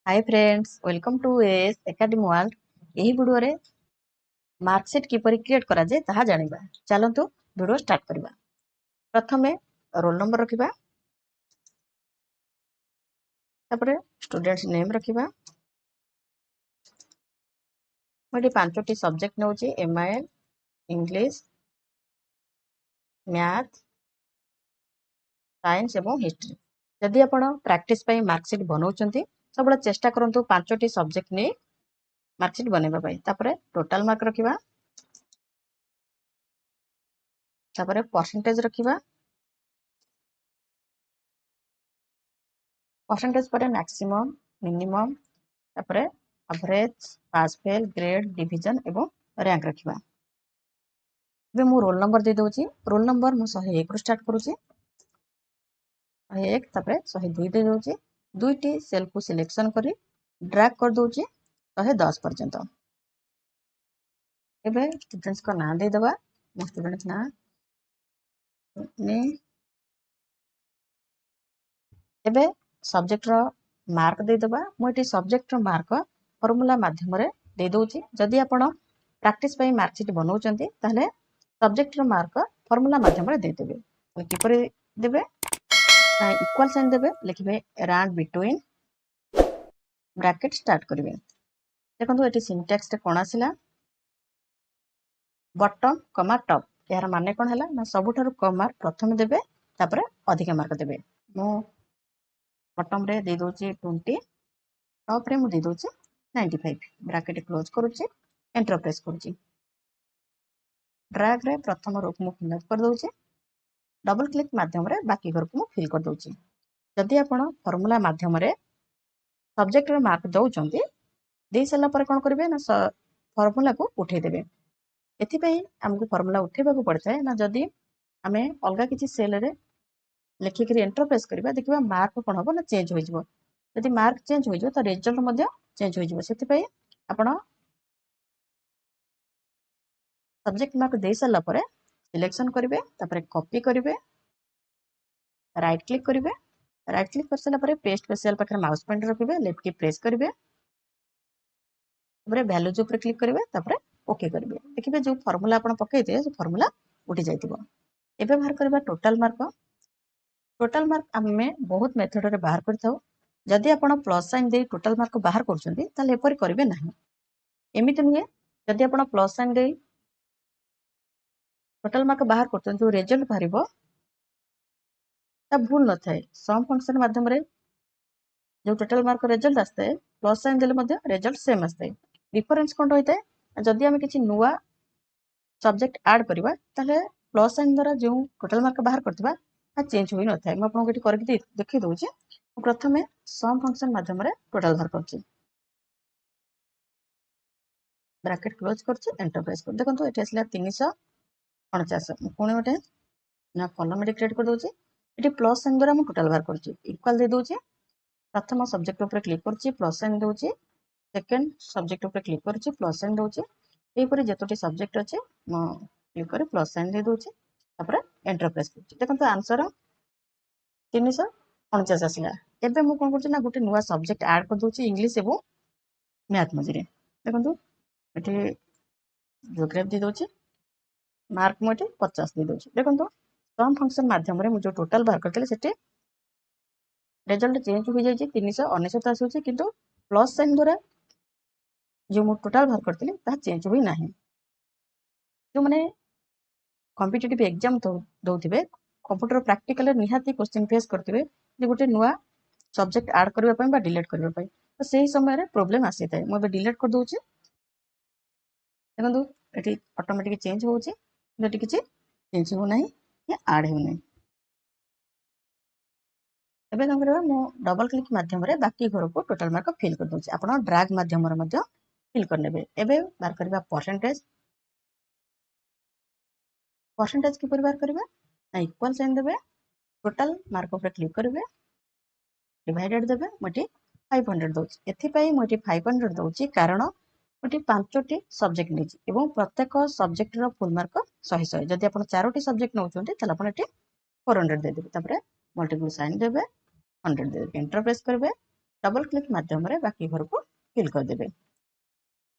Hi friends, welcome to S academy world. यही video रे marksheet किपरि क्रिएट करा जाए ताहा जानिबा। चलंतु वीडियो स्टार्ट करबा। प्रथमे रोल नंबर रखिबा, तापरे स्टूडेंट्स नेम रखिबा। मोटी पांचटी सब्जेक्ट नउची एमआईएल, इंग्लिश, मैथ, साइंस एवं हिस्ट्री। जदि आपण प्रैक्टिस पई मार्कशीट बनाउचंती सबला चेष्टा करंतु पांचटी सब्जेक्ट ने मार्कशीट बनेबा पई। तापरे टोटल मार्क रखिबा, तापरे परसेंटेज रखिबा। परसेंटेज पर मैक्सिमम, मिनिमम, तापरे average, pass fail, grade, division एवं रैंक रखिबा। बे मु रोल नंबर दे दोची। रोल नंबर मु 101 रु स्टार्ट करूची। 101 तापरे 102 दे दोची। दुईटी सेल को सिलेक्शन करी ड्रैग कर दोची 110 पर्यंत। एबे स्टूडेंट्स का नाम दे दबा। मो स्टूडेंट्स ना ने एबे सब्जेक्ट रो मार्क दे दबा। मु एटी सब्जेक्ट रो मार्क फार्मूला माध्यम रे दे दोची। जदि आपण प्रैक्टिस पई मार्कशीट बनाउचंती ताहले सब्जेक्ट रो मार्क फार्मूला माध्यम रे दे देबे। किपरि देबे? इक्वल साइन देबे, लिखिबे रैंक बिटवीन ब्रैकेट स्टार्ट करिवे। देखंतु एटी सिंटैक्स रे कोन आसिला, बॉटम कमा टॉप। यार माने कोन हला ना सबुठारु कम मार्क प्रथम देबे, तापरे अधिक मार्क देबे। मु बॉटम रे दे दोची 20, टॉप रे मु दे दोची 95। ब्रैकेट क्लोज करूची, एंटर प्रेस करूची। ड्रैग रे प्रथम रो को मु फिल कर दोची। डबल क्लिक माध्यम रे बाकी घर को मु फिल कर दोची। जदि आपण फार्मूला माध्यम रे सब्जेक्ट रो मार्क दउचंती दे सला पर कोन करबे ना फार्मूला को उठे देबे। एथि पई हमको फार्मूला उठेबा को पड़ता है ना। जदि हमें अलगा किछि सेल रे लिखि करी एंटर प्रेस करबा, देखिबा मार्क कोन होबो ना चेंज होई जिवो। यदि मार्क चेंज होई जिवो त रिजल्ट मध्ये चेंज होई जिवो। सेथि पई आपण सब्जेक्ट मार्क दे सला पर सिलेक्शन करिवे, तापरे कॉपी करिवे, राइट क्लिक करिवे। राइट क्लिक कर सला पर पेस्ट स्पेशल पाखरे माउस पॉइंटर रखिबे, लेफ्ट की प्रेस करिवे, तापरे वैल्यूज ऊपर क्लिक करिवे, तापरे ओके करिवे। देखिबे जो फार्मूला आपण पकेइते से फार्मूला उठी जाइतिबो। एबे बाहर करबा टोटल मार्क। टोटल मार्क हमें बहुत मेथड रे बाहर करथाउ। जदि आपण प्लस साइन दे टोटल मार्क बाहर करछंती ताले एपरि करिवे नाही। एमिति नुहे जदि आपण प्लस साइन दे टोटल मार्क बाहर करछन जो रिजल्ट बाहरिबो ता भूल न थाए। सम फंक्शन माध्यम रे जो टोटल मार्क रिजल्ट आस्ते प्लस साइन देले मध्ये रिजल्ट सेम आस्ते। डिफरेंस कोन होइते? जदि हम किछि नुवा सब्जेक्ट ऐड करबा ताले प्लस साइन द्वारा जो टोटल मार्क बाहर करथिबा ता चेंज होई न थाए। म आपन को करके देखि दउछि। प्रथमे सम फंक्शन माध्यम रे टोटल बाहर करछि। ब्रैकेट क्लोज करछि, एंटर प्रेस कर। देखंतु एठी आसला 349। पुणी ओटे ना कॉलम एडी क्रिएट कर दउछि। एठी प्लस साइन द्वारा म टोटल बाहर करछि। इक्वल दे दउछि। प्रथम सब्जेक्ट ऊपर क्लिक करछि, प्लस साइन दउछि। सेकंड सब्जेक्ट ऊपर क्लिक करछि, प्लस साइन दउछि। एही परि जतोटी सब्जेक्ट अछि म क्लिक करे प्लस साइन दे दउछि, तापर एंटर प्रेस करछि। देखंतु आंसर 349 आसिला। एबे मु कोन करछि ना गोटे नुवा सब्जेक्ट ऐड कर दउछि, इंग्लिश एवं मैथ मझिरे। देखंतु एठी ज्योग्राफी दे दउछि, मार्क मु एठी 50 दे दउछि। देखंतु सम फंक्शन माध्यम रे मु जो टोटल बाहर करथिले सेठी रिजल्ट चेंज हो जाइए। 399 आसुछि, किंतु प्लस साइन द्वारा जो मु टोटल बाहर करथिले ता चेंज होई नाही। जो माने कॉम्पिटिटिव एग्जाम दउथिबे कंप्यूटर प्रैक्टिकल निहाती क्वेश्चन फेस करथिबे जे गोटे नुवा सब्जेक्ट ऐड करबा पई बा डिलीट करबा पई, तो सेही समय रे प्रॉब्लम आसी थाए। मु बे डिलीट कर दउछि। देखंतु एठी ऑटोमेटिक चेंज होउछि, एठी किछि चेंज हो नाही या ऐड हो नाही। एबे कम करबा मु डबल क्लिक माध्यम रे बाकी घर को टोटल मार्क फिल कर दउछि। आपण ड्रैग माध्यम रे मध्ये फिल कर नेबे। एबे बार करबा परसेंटेज। परसेंटेज की बार करबा ना इक्वल साइन देबे, टोटल मार्क ऊपर क्लिक करबे, डिवाइडेड देबे। मटी 500 दउछि। एथि पई मटी 500 दउछि कारण मटी पांचटी सब्जेक्ट नेछि एवं प्रत्येक सब्जेक्ट रो फुल मार्क 100 100। जदि आपण चारोटी सब्जेक्ट नउछन्ते तले आपण एठी 400 दे देबे। तापर मल्टीपल साइन देबे, 100 देबे, एंटर प्रेस करबे, डबल क्लिक माध्यम बाकी घर को फिल करदेवे।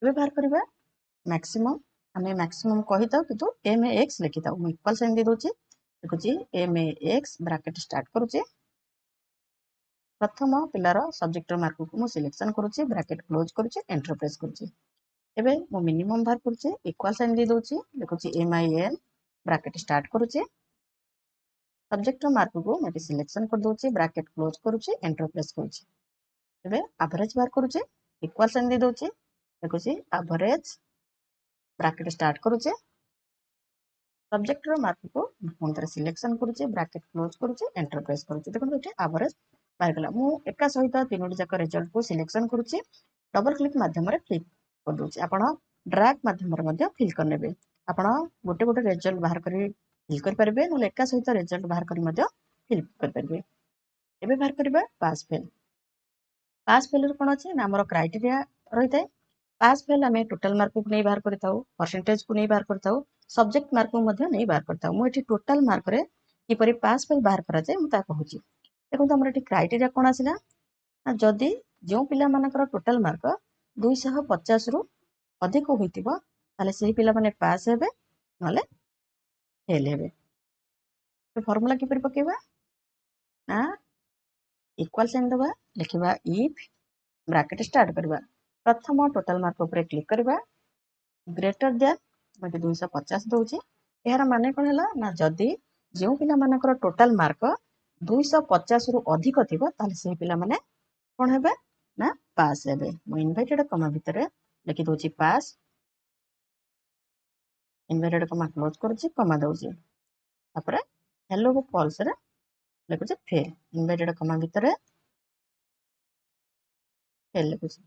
ଏବେ ବାହାର କରିବା मैक्सिमम आम मैक्सिमम कही था कि एम ए एक्स लिखी था इक्वल साइन दे दूची लिखुची M A X bracket start करुचे प्रथम पिलार सब्जेक्ट मार्क को सिलेक्शन करुचे ब्रैकेट क्लोज करुचे एंटर प्रेस करुचे एबे मो मिनिमम बाहर करुचे इक्वल साइन दे दूची लिखुची M I N bracket start करुचे सब्जेक्ट मार्क को मैं सिलेक्शन कर दूची ब्रैकेट क्लोज करुचे एंटर प्रेस करुचे एबे एवरेज बाहर करुचे इक्वल साइन दे दूची लिखुची एवरेज ब्रैकेट स्टार्ट करुचे सब्जेक्ट मार्क को पुणी सिलेक्शन करुचे ब्रैकेट क्लोज करुचे एंटर प्रेस करुचे देखो ये एवरेज बाहर गला मु एका सहित तीनोटी जाक रिजल्ट को सिलेक्शन करुचे डबल क्लिक माध्यम फिल कर दूचे आपण ड्रैग माध्यम फिल करने आपण गोटे गोटे रिजल्ट बाहर कर फिल कर पारे ना एका सहित रिजल्ट बाहर कर फिल कर पारे एबे बाहर करबा पास फेल कौन अच्छे ना आम क्राइटेरिया रही है पास फेल आम टोटाल मार्क को नहीं बाहर करता परसेंटेज को नहीं बाहर करता सब्जेक्ट मार्क को नहीं बाहर करता मुझे टोटाल मार्क रे किपरि पास फेल बाहर करा जाए मुझे कहूँ देखो आम क्राइटेरिया कौन आसला जदि जो पिला मानकर टोटाल मार्क 250 रु अधिक होइतिबो ताले सेही पिला माने पास हेबे नले फेल हेबे तो फार्मूला किपरि पकेबा ना इक्वल साइन दबा लिखिबा इफ ब्रैकेट स्टार्ट करबा प्रथम टोटाल मार्क ऊपर क्लिक करबा ग्रेटर देन मैं 250 दूची यार माने कोन हला ना जदि जो पिला मानकर टोटाल मार्क 250 रु अधिक थिबो ताले सेही पिला माने कोन हेबे ना पास हेबे मो इनवर्टेड कमा भितर लिखि दोची पास इनवर्टेड कमा क्लोज करछि कमा दोची तापर हेलो को फॉल्स रे लिखुछि फेल इनवर्टेड कमा भितर फेल लिखुछि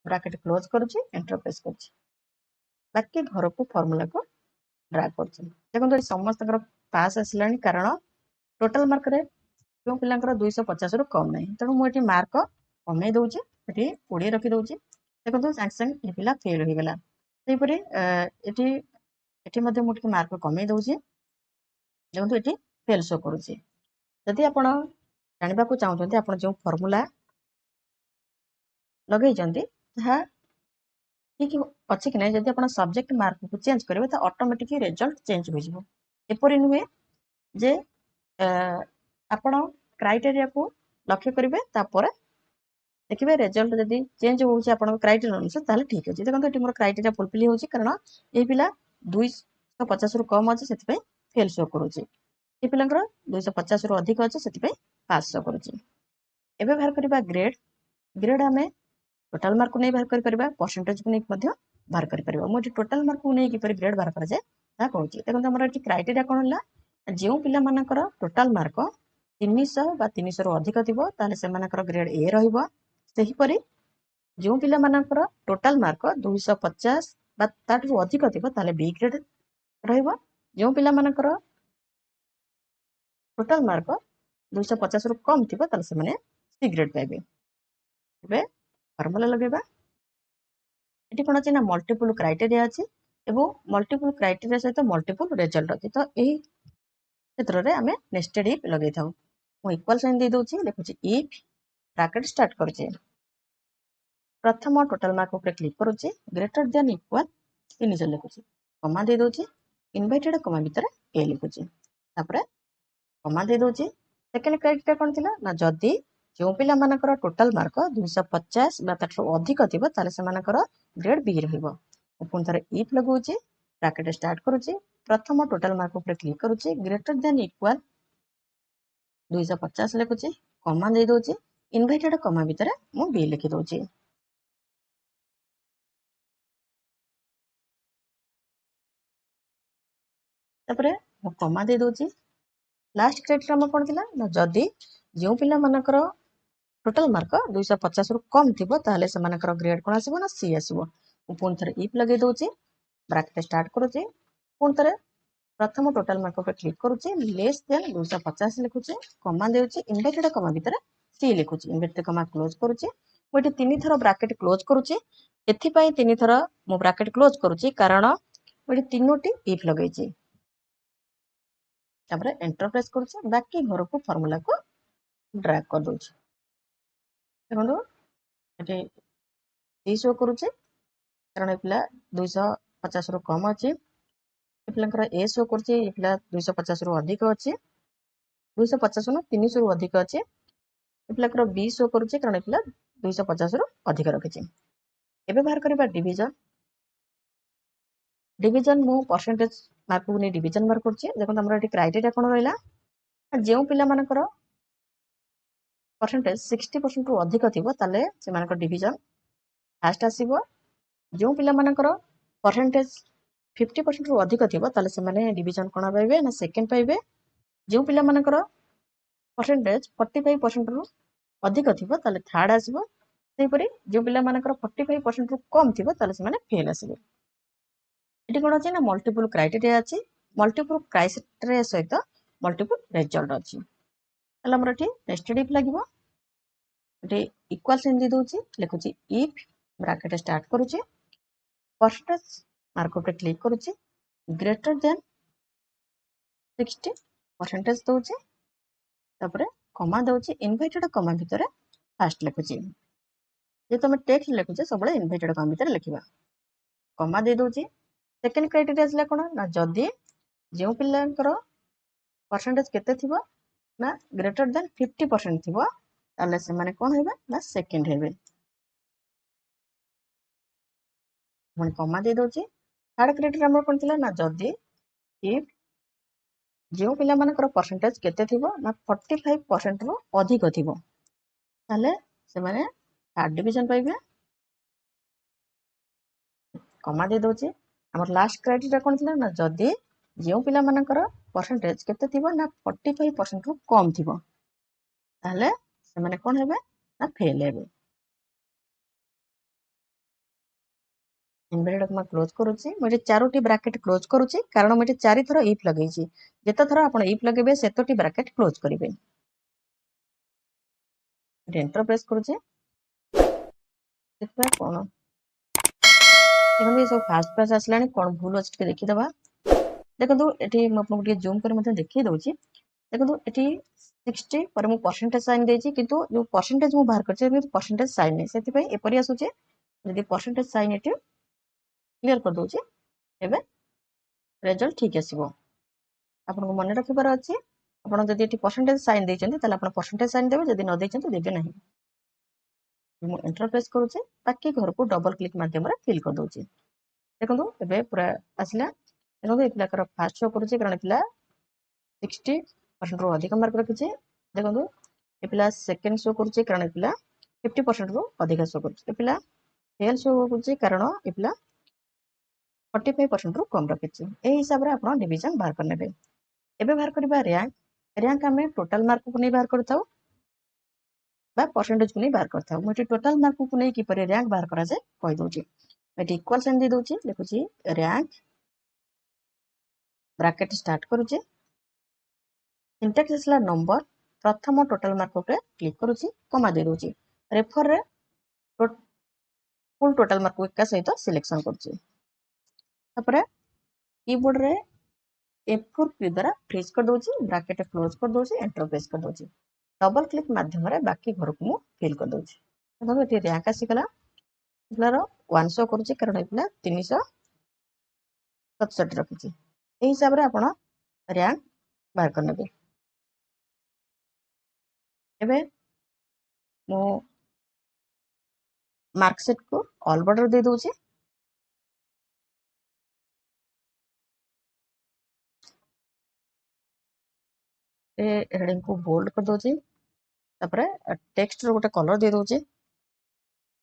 ब्रैकेट क्लोज करुछि एंटर प्रेस करुछि बाकी घर को फार्मूला को ड्रा करछि देखो समस्त पास आसलानी कारण टोटाल मार्क रे जो पिलांकर 250 रु कम नहीं तेणु मुझे मार्क कमे दूची 20 रखी दूची देखो सागे सागे पिला फेल हो गला सेहीपरि मुझे मार्क कमे दूची देखो ये फेल शो करुच्ची जदि आप जानवा चाहते आप जो फर्मूला लगे ठीक अच्छे कि ना जब आप सब्जेक्ट मार्क को चेंज करेंगे तो ऑटोमेटिक रिजल्ट चेंज हो एपरी नुहे जे आपण क्राइटेरिया को लक्ष्य करेंगे देखिए रिजल्ट जब चेंज हो क्राइटेरिया अनुसार ताले ठीक अच्छे देखो ये मोर क्राइटेरिया फुलफिल हो कारण ये पिला 250 रु कम अच्छे से फेल शो करुच्ची ये पिला 250 रु अधिक अच्छे से पास शो करुच्ची एबे बाहर करबा ग्रेड ग्रेड आमे टोटाल मार्क को नहीं बाहर कर परसेंटेज को नहीं बाहर कर मुझे टोटाल मार्क को नहीं किपर ग्रेड बाहर कराए ता कहूँ देखो आम ये क्राइटेरिया कौन है जो पिला मानकर टोटाल मार्क 300 बा 300 रु अधिक थिबो ताले से मानकर ग्रेड ए रहिबो सेहीपरि जो पिला मानकर टोटाल मार्क 250 बा ताठु अधिक थिबो ताले बी ग्रेड रहिबो जो पिला मानकर टोटाल मार्क 250 रु कम थिबो ताले से माने सी ग्रेड पाइबे एबे फार्मूला लगेबा एटी कोन अछि ना मल्टीपल क्राइटेरिया अछि एवं मल्टीपल क्राइटेरिया सहित मल्टीपल रिजल्ट अछि तो एही क्षेत्र रे हमें नेस्टेड इफ लगे थाउ मो इक्वल साइन दे दोछि लिखुछि इफ ब्रैकेट स्टार्ट करूछि प्रथम टोटल मार्क ऊपर क्लिक करूछि ग्रेटर देन इक्वल 300 लिखुछि कमा दे दोछि इनवर्टेड कमा भीतर ए लिखुछि तापर कमा दे दोछि सेकंड क्राइटेरिया कोन थिला ना जदी जो पिला मानकर टोटाल मार्क 250 बा ताठु अधिक थिबो ताले से मानकर ग्रेड बी रहिबो पुन थरे इफ लगौछि ब्रैकेट स्टार्ट करूछि प्रथम टोटाल मार्क ऊपर क्लिक करूछि ग्रेटर देन इक्वल 250 लिखुछि कमा दे दोछि इनवर्टेड कमा भीतर मु बी लिखि दोछि तापर मु कमा दे दोछि लास्ट क्राइटेरिया हम कोन थिला ना जदी जो पिला मानकर टोटाल मार्क 250 रु कम थिबो ताले से मानकर ग्रेड कोन आसीबो ना सी आसीबो पुन थरे इफ लगे दोछि ब्रैकेट स्टार्ट करूछि पुन थरे प्रथम टोटाल मार्क पर क्लिक करूछि लेस देन 250 लिखुछि कमा देउछि इनवर्टेड कमा भीतर सी लिखुछि इनवर्टेड कमा क्लोज करूछि मोटे तीन थर ब्रैकेट क्लोज करूछि एथि पई तीन थर मो ब्रैकेट क्लोज करूछि कारण मोटे तीनोटी इफ लगैछि तापर एंटर प्रेस करूछि बाकी घर को फार्मूला को ड्रैग कर दोछि ଦେଖନ୍ତୁ ଏଠି ଇ ଶୋ କରୁଛି କାରଣ ଏ ପିଲା 250 ରୁ କମ ଅଛି। ଏ ପିଲାଙ୍କର ଏ ଶୋ କରୁଛି ଏ ପିଲା 250 ରୁ ଅଧିକ ଅଛି। 250 ନୁ 300 ରୁ ଅଧିକ ଅଛି। ଏ ପିଲାଙ୍କର ବି ଶୋ କରୁଛି କାରଣ ଏ ପିଲା 250 ରୁ ଅଧିକ ରଖିଛି। ଏବେ ବାହାର କରିବା ଡିଭିଜନ। ଡିଭିଜନ ମୁଁ ପରସେଣ୍ଟେଜ ମାର୍କକୁ ନେଇ ଡିଭିଜନ ବାହାର କରୁଛି। ଦେଖନ୍ତୁ ଆମର ଏଠି କ୍ରାଇଟେରିଆ କ'ଣ ରହିଲା, ଯେଉଁ ପିଲାମାନଙ୍କର ପରସେଣ୍ଟେଜ 60% ରୁ ଅଧିକ ଥିବ ତାହେଲେ ସେମାନଙ୍କ ଡିଭିଜନ ଫାଷ୍ଟ ଆସିବ। ଯେଉଁ ପିଲାମାନଙ୍କର ପରସେଣ୍ଟେଜ 50% ରୁ ଅଧିକ ଥିବ ତାହେଲେ ସେମାନେ ଡିଭିଜନ କ'ଣ ପାଇବେ ନା ସେକେଣ୍ଡ ପାଇବେ। ଯେଉଁ ପିଲାମାନଙ୍କର ପରସେଣ୍ଟେଜ 45% ରୁ ଅଧିକ ଥିବ ତାହେଲେ ଥାର୍ଡ ଆସିବ। ସେହିପରି ଯେଉଁ ପିଲାମାନଙ୍କର 45% ରୁ କମ୍ ଥିବ ତାହେଲେ ସେମାନେ ଫେଲ୍ ଆସିବେ। ଏଠି କ'ଣ ଅଛି ନା ମଲ୍ଟିପୁଲ କ୍ରାଇଟେରିଆ ଅଛି। ମଲ୍ଟିପୁଲ କ୍ରାଇଟେରିଆ ସହିତ ମଲ୍ଟିପୁଲ ରେଜଲ୍ଟ ଅଛି। ତାହେଲେ ଆମର ଏଠି ନେଷ୍ଟେଡ୍ ଇଫ୍ ଲାଗିବ। ଏଠି ଇକ୍ୱାଲ ସାଇନ୍ ଦେଇ ଦଉଛି, ଲେଖୁଛି ଇଫ୍ ବ୍ରାକେଟ ଷ୍ଟାର୍ଟ କରୁଛି, ପରସେଣ୍ଟେଜ ମାର୍କ ଉପରେ କ୍ଲିକ୍ କରୁଛି, ଗ୍ରେଟର ଦେନ୍ 60 ପରସେଣ୍ଟେଜ ଦଉଛି, ତାପରେ କମା ଦଉଛି, ଇନଭର୍ଟେଡ କମା ଭିତରେ ଫାଷ୍ଟ ଲେଖୁଛି। ଯେ ତମେ ଟେକ୍ସଟ ଲେଖୁଛେ ସବୁବେଳେ ଇନଭର୍ଟେଡ କମା ଭିତରେ ଲେଖିବା। କମା ଦେଇ ଦଉଛି। ସେକେଣ୍ଡ କ୍ରାଇଟେରିଆ ଆସିଲା କ'ଣ ନା ଯଦି ଯେଉଁ ପିଲାଙ୍କର ପରସେଣ୍ଟେଜ କେତେ ଥିବ ନା ଗ୍ରେଟର ଦେନ୍ 50% ଥିବ ତାହେଲେ ସେମାନେ କ'ଣ ହେବେ ନା ସେକେଣ୍ଡ ହେବେ। ପୁଣି କମା ଦେଇ ଦଉଛି। ଥାର୍ଡ କ୍ରାଇଟେରିଆ ଆମର କ'ଣ ଥିଲା ନା ଯଦି ଇଫ୍ ଯେଉଁ ପିଲାମାନଙ୍କର ପରସେଣ୍ଟେଜ କେତେ ଥିବ ନା 45% ରୁ ଅଧିକ ଥିବ ତାହେଲେ ସେମାନେ ଥାର୍ଡ ଡିଭିଜନ ପାଇବେ। କମା ଦେଇ ଦଉଛି। ଆମର ଲାଷ୍ଟ କ୍ରାଇଟେରିଆ କ'ଣ ଥିଲା ନା ଯଦି ଯେଉଁ ପିଲାମାନଙ୍କର ପରସେଣ୍ଟେଜ କେତେ ଥିବ ନା 45% ରୁ କମ୍ ଥିବ ତାହେଲେ ସେମାନେ କ'ଣ ହେବେ ନା ଫେଲ୍ ହେବେ। ଇନଭର୍ଟେଡ କମା କ୍ଲୋଜ କରୁଛି। ମୁଁ ଏଠି 4ଟି ବ୍ରାକେଟ କ୍ଲୋଜ କରୁଛି କାରଣ ମୁଁ ଏଠି 4 ଥର ଇଫ୍ ଲଗେଇଛି। ଯେତେ ଥର ଆପଣ ଇଫ୍ ଲଗେଇବେ ସେତଟି ବ୍ରାକେଟ କ୍ଲୋଜ କରିବେ। ଏଣ୍ଟର ପ୍ରେସ୍ କରୁଛି। ଦେଖିବା କ'ଣ ଦେଖନ୍ତୁ ଏ ସବୁ ଫାଷ୍ଟ ଫାଷ୍ଟ ଆସିଲାଣି, କ'ଣ ଭୁଲ ଅଛି ଟିକେ ଦେଖିଦେବା। ଦେଖନ୍ତୁ ଏଠି ମୁଁ ଆପଣଙ୍କୁ ଟିକେ ଜୁମ୍ କରି ମଧ୍ୟ ଦେଖେଇ ଦଉଛି। ଦେଖନ୍ତୁ ଏଠି 60 ପରେ ମୁଁ ପରସେଣ୍ଟେଜ ସାଇନ୍ ଦେଇଛି କିନ୍ତୁ ଯେଉଁ ପରସେଣ୍ଟେଜ ମୁଁ ବାହାର କରିଛି କିନ୍ତୁ ପରସେଣ୍ଟେଜ ସାଇନ୍ ନାହିଁ, ସେଥିପାଇଁ ଏପରି ଆସୁଛି। ଯଦି ପରସେଣ୍ଟେଜ ସାଇନ୍ ଏଠି କ୍ଲିୟର କରିଦଉଛି ଏବେ ରେଜଲ୍ଟ ଠିକ୍ ଆସିବ। ଆପଣଙ୍କୁ ମନେ ରଖିବାର ଅଛି, ଆପଣ ଯଦି ଏଠି ପରସେଣ୍ଟେଜ ସାଇନ୍ ଦେଇଛନ୍ତି ତାହେଲେ ଆପଣ ପରସେଣ୍ଟେଜ ସାଇନ୍ ଦେବେ, ଯଦି ନ ଦେଇଛନ୍ତି ଦେବେ ନାହିଁ। ମୁଁ ଏଣ୍ଟର ପ୍ରେସ୍ କରୁଛି, ବାକି ଘରକୁ ଡବଲ କ୍ଲିକ୍ ମାଧ୍ୟମରେ ଫିଲ୍ କରିଦଉଛି। ଦେଖନ୍ତୁ ଏବେ ପୁରା ଆସିଲା। ଦେଖନ୍ତୁ ଏ ପିଲାଙ୍କର ଫାଷ୍ଟ ଶୋ କରୁଛି କାରଣ ପିଲା 60% ରୁ ଅଧିକ ମାର୍କ ରଖିଛି। ଦେଖନ୍ତୁ ଏ ପିଲା ସେକେଣ୍ଡ ଶୋ କରୁଛି କାରଣ ଏ ପିଲା 50% ରୁ ଅଧିକ ଶୋ କରୁଛି। ଏ ପିଲା ଫେଲ୍ ଶୋ କରୁଛି କାରଣ ଏ ପିଲା 45% ରୁ କମ୍ ରଖିଛି। ଏହି ହିସାବରେ ଆପଣ ଡିଭିଜନ ବାହାର କରିନେବେ। ଏବେ ବାହାର କରିବା ର୍ୟାଙ୍କ। ର୍ୟାଙ୍କ ଆମେ ଟୋଟାଲ ମାର୍କକୁ ନେଇ ବାହାର କରିଥାଉ ବା ପରସେଣ୍ଟେଜକୁ ନେଇ ବାହାର କରିଥାଉ। ମୁଁ ଏଠି ଟୋଟାଲ ମାର୍କକୁ ନେଇ କିପରି ର୍ୟାଙ୍କ ବାହାର କରାଯାଏ କହିଦେଉଛି। ଏଠି ଇକ୍ୱାଲ ସାଇନ୍ ଦେଇ ଦଉଛି, ଲେଖୁଛି ର୍ୟାଙ୍କ ବ୍ରାକେଟ ଷ୍ଟାର୍ଟ କରୁଛି, ସିଣ୍ଟାକ୍ସ ଆସିଲା ନମ୍ବର, ପ୍ରଥମ ଟୋଟାଲ ମାର୍କ ଉପରେ କ୍ଲିକ୍ କରୁଛି, କମା ଦେଇ ଦଉଛି। ରେଫରରେ ଫୁଲ୍ ଟୋଟାଲ ମାର୍କକୁ ଏକା ସହିତ ସିଲେକ୍ସନ କରୁଛି। ତାପରେ कीबोर्ड रे F4 की द्वारा फ्रीज कर दଉଛି, ब्रैकेट क्लोज कर दଉଛି, एंटर प्रेस कर दଉଛି। डबल क्लिक माध्यम रे बाकी घर को मु फिल कर दଉଛି। देखो एटी रैंक आसी गला। पिलार 100 करूची कारण ए पिला 367 रखिची। एही हिसाब रे आपण रैंक बाहर कर नेबे। एबे मु मार्कशीट को ऑल बॉर्डर दे दଉଛି। ए हेडिंग को बोल्ड कर दଉଛି। तापरे टेक्स्ट रो गोटे कलर दे दଉଛି।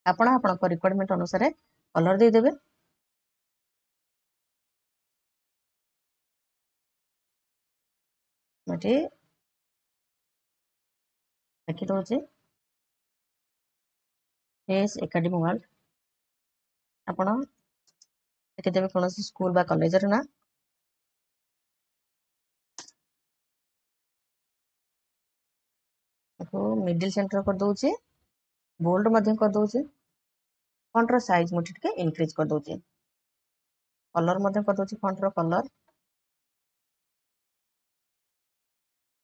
आपण आपन रिक्वायरमेंट अनुसार कलर दे देबे। मटे लिखि दଉଛି एस एकेडमी वर्ल्ड। आपण लिखि देबे कोनोसी स्कूल बा कॉलेज रे ना। को मिडिल सेंटर कर दଉଛି, बोल्ड मध्यम कर दଉଛି। फॉन्ट रो साइज मु ठीक इंक्रीज कर दଉଛି। कलर मध्यम कर दଉଛି, फॉन्ट रो कलर।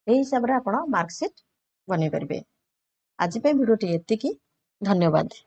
एही हिसाब रे आपण मार्कशीट बनै परिबे। आज पे वीडियो टी एतिकी। ଧନ୍ୟବାଦ।